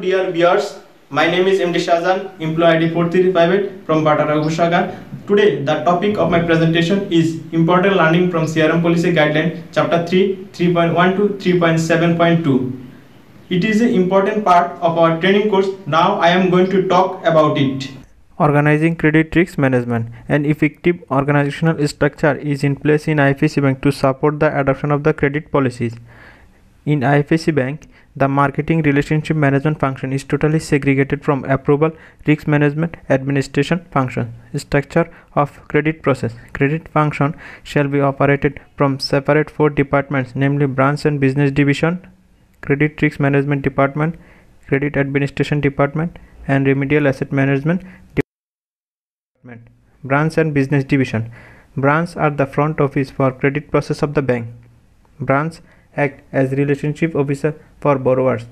dear viewers, my name is MD Shazan, employee ID 4358 from Badhon. Today the topic of my presentation is important learning from CRM policy guideline chapter 3 3.1 to 3.7.2. It is an important part of our training course. Now I am going to talk about it. Organizing credit risk management. An effective organizational structure is in place in IFSC Bank to support the adoption of the credit policies. In IFSC Bank, the marketing relationship management function is totally segregated from approval, risk management, administration function. Structure of credit process. Credit function shall be operated from separate 4 departments, namely branch and business division, credit risk management department, credit administration department, and remedial asset management department. Branch and business division. Branch are the front office for credit process of the bank. Branch act as relationship officer for borrowers.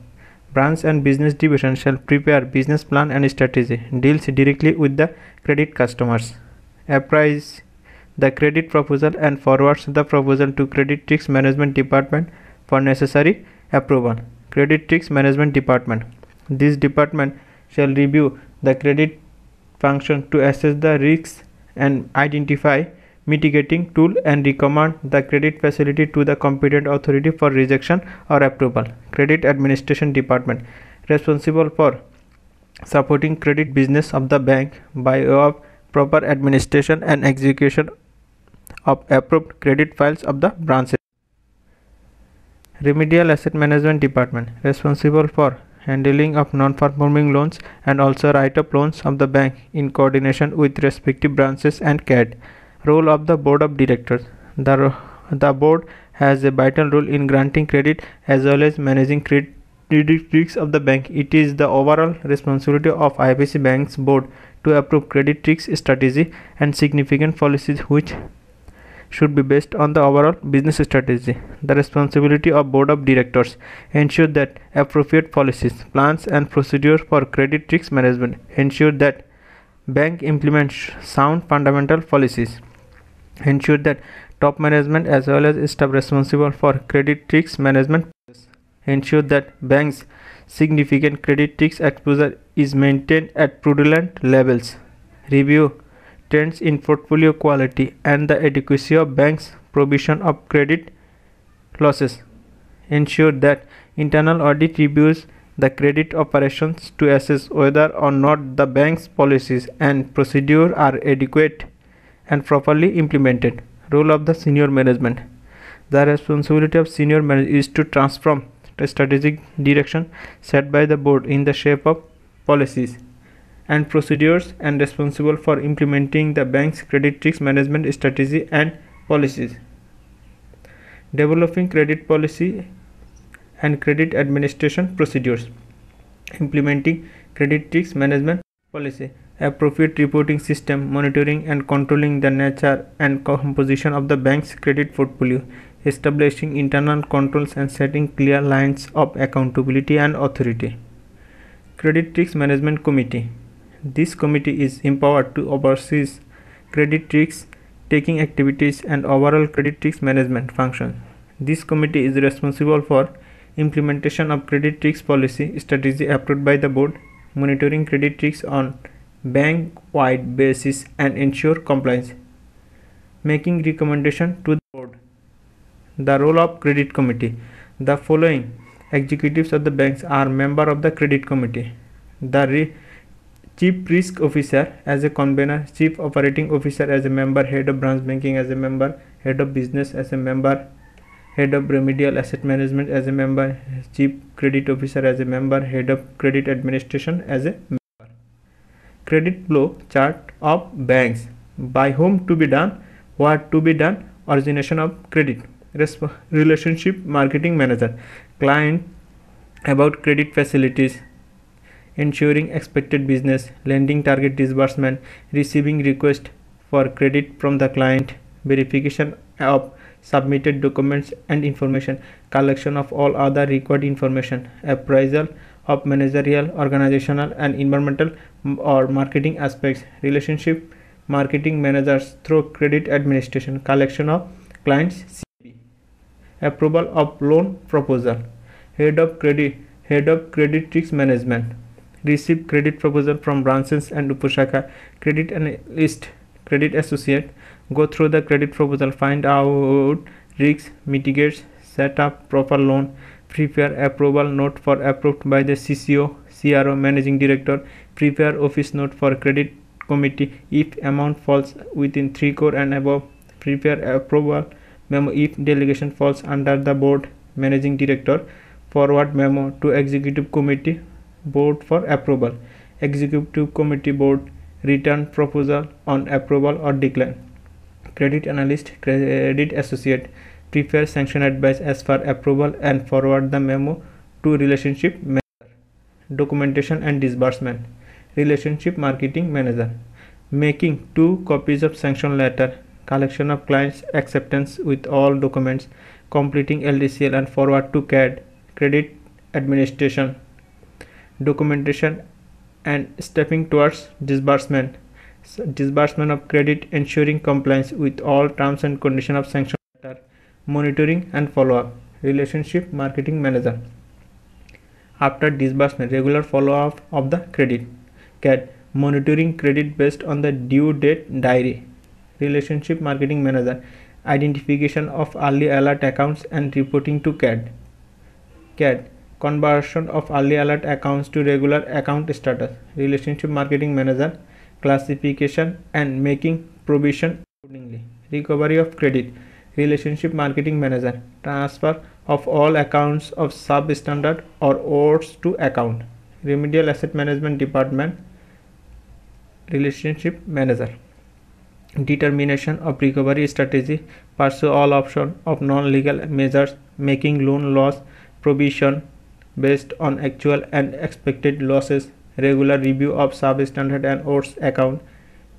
Branch and business division shall prepare business plan and strategy, deals directly with the credit customers, appraise the credit proposal and forwards the proposal to credit risk management department for necessary approval. Credit risk management department. This department shall review the credit function to assess the risks and identify mitigating tool and recommend the credit facility to the competent authority for rejection or approval. Credit administration department, responsible for supporting credit business of the bank by way of proper administration and execution of approved credit files of the branches. Remedial asset management department, responsible for handling of non-performing loans and also write-up loans of the bank in coordination with respective branches and CAD. Role of the board of directors. The board has a vital role in granting credit as well as managing credit risks of the bank. It is the overall responsibility of IFSC Bank's board to approve credit risk strategy and significant policies which should be based on the overall business strategy. The responsibility of board of directors ensure that appropriate policies, plans and procedures for credit risk management ensure that bank implements sound fundamental policies. Ensure that top management as well as staff responsible for credit risk management ensure that bank's significant credit risk exposure is maintained at prudent levels. Review trends in portfolio quality and the adequacy of bank's provision of credit losses. Ensure that internal audit reviews the credit operations to assess whether or not the bank's policies and procedures are adequate and properly implemented. Role of the senior management. The responsibility of senior management is to transform the strategic direction set by the board in the shape of policies and procedures and responsible for implementing the bank's credit risk management strategy and policies. Developing credit policy and credit administration procedures. Implementing credit risk management policy. Appropriate reporting system, monitoring and controlling the nature and composition of the bank's credit portfolio, establishing internal controls and setting clear lines of accountability and authority. Credit Risk Management Committee. This committee is empowered to oversee credit risk taking activities and overall credit risk management function. This committee is responsible for implementation of credit risk policy strategy approved by the board, monitoring credit risks on bank-wide basis and ensure compliance, making recommendation to the board. The role of credit committee. The following executives of the banks are member of the credit committee. The chief risk officer as a convener, chief operating officer as a member, head of branch banking as a member, head of business as a member, head of remedial asset management as a member, chief credit officer as a member, head of credit administration as a member. Credit flow chart of banks. By whom to be done, what to be done, origination of credit. Relationship marketing manager. Client about credit facilities, ensuring expected business, lending target disbursement, receiving request for credit from the client, verification of submitted documents and information, collection of all other required information, appraisal of managerial, organizational and environmental or marketing aspects, relationship marketing managers through credit administration, collection of clients CP, approval of loan proposal, head of credit Head of Credit Risk Management. Receive credit proposal from branches and Upashaka. Credit analyst, credit associate. Go through the credit proposal, find out risks, mitigates, set up proper loan, prepare approval note for approved by the CCO, CRO, managing director, prepare office note for credit committee if amount falls within 3 crore and above, prepare approval memo if delegation falls under the board, managing director, forward memo to executive committee, board for approval, executive committee board, return proposal on approval or decline. Credit analyst, credit associate, prepare sanction advice as per approval and forward the memo to relationship manager. Documentation and disbursement. Relationship marketing manager, making 2 copies of sanction letter, collection of clients acceptance with all documents, completing LDCL and forward to CAD, credit administration, documentation and stepping towards disbursement, disbursement of credit, ensuring compliance with all terms and conditions of sanction letter, monitoring and follow-up. Relationship marketing manager, after disbursement, regular follow-up of the credit. CAD, monitoring credit based on the due date diary. Relationship marketing manager, identification of early alert accounts and reporting to CAD. CAD, conversion of early alert accounts to regular account status. Relationship marketing manager, classification and making provision accordingly. Recovery of credit. Relationship marketing manager, transfer of all accounts of substandard or odds to account. Remedial asset management department. Relationship manager, determination of recovery strategy, pursue all options of non-legal measures, making loan loss provision based on actual and expected losses, regular review of substandard and odds account,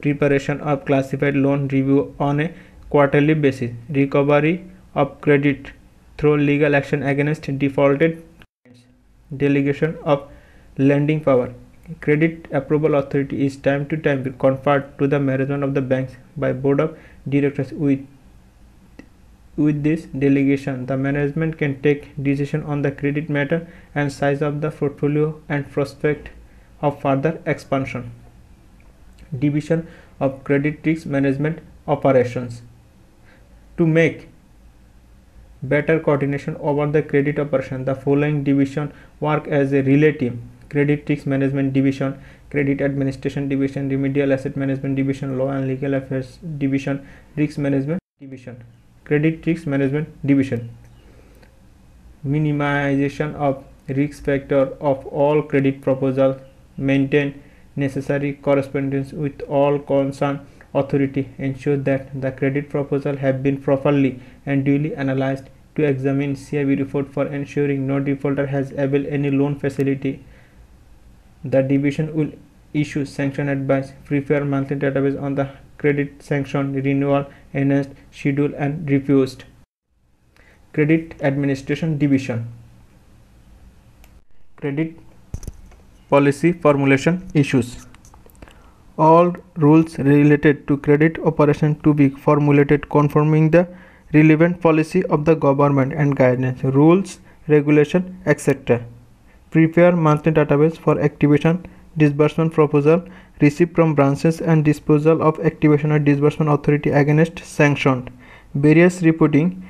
preparation of classified loan review on a quarterly basis, recovery of credit through legal action against defaulted clients, delegation of lending power. Credit approval authority is time to time conferred to the management of the banks by board of directors. With this delegation, the management can take decision on the credit matter and size of the portfolio and prospect of further expansion. Division of credit risk management operations. To make better coordination over the credit operation, the following division work as a relay team: Credit Risk Management Division, Credit Administration Division, Remedial Asset Management Division, Law and Legal Affairs Division, Risk Management Division. Credit Risk Management Division, minimization of risk factor of all credit proposals, maintain necessary correspondence with all concerned authority, ensure that the credit proposal have been properly and duly analyzed, to examine CIB report for ensuring no defaulter has availed any loan facility. The division will issue sanction advice, prepare monthly database on the credit sanction, renewal, enhanced, schedule and refused. Credit Administration Division, credit policy formulation issues. All rules related to credit operation to be formulated conforming the relevant policy of the government and guidelines, rules, regulation, etc. Prepare monthly database for activation, disbursement proposal, received from branches and disposal of activation or disbursement authority against sanctioned. Various reporting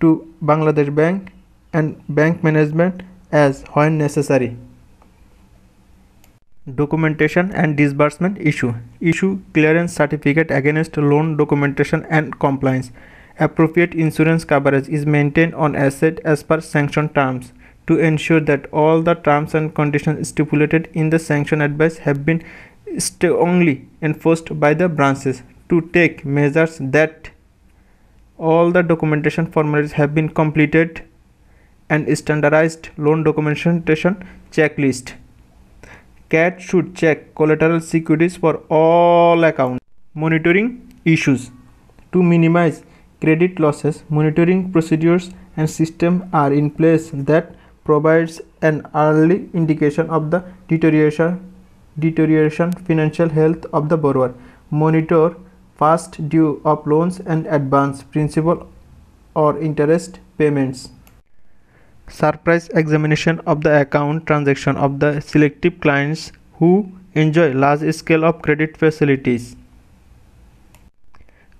to Bangladesh Bank and bank management as when necessary. Documentation and disbursement issue. Issue clearance certificate against loan documentation and compliance. Appropriate insurance coverage is maintained on asset as per sanction terms, to ensure that all the terms and conditions stipulated in the sanction advice have been strongly enforced by the branches, to take measures that all the documentation formalities have been completed, and standardized loan documentation checklist. CAT should check collateral securities for all accounts. Monitoring issues. To minimize credit losses, monitoring procedures and systems are in place that provides an early indication of the deterioration financial health of the borrower. Monitor past due of loans and advance principal or interest payments. Surprise examination of the account transaction of the selective clients who enjoy large scale of credit facilities.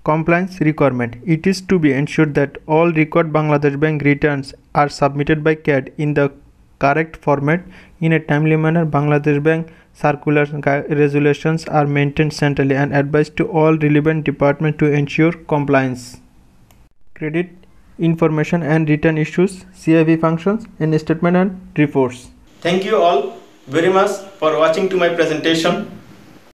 Compliance requirement. It is to be ensured that all required Bangladesh Bank returns are submitted by CAD in the correct format in a timely manner. Bangladesh Bank circulars resolutions are maintained centrally and advised to all relevant departments to ensure compliance. Credit information and return issues, CIV functions, and statement and reports. Thank you all very much for watching to my presentation.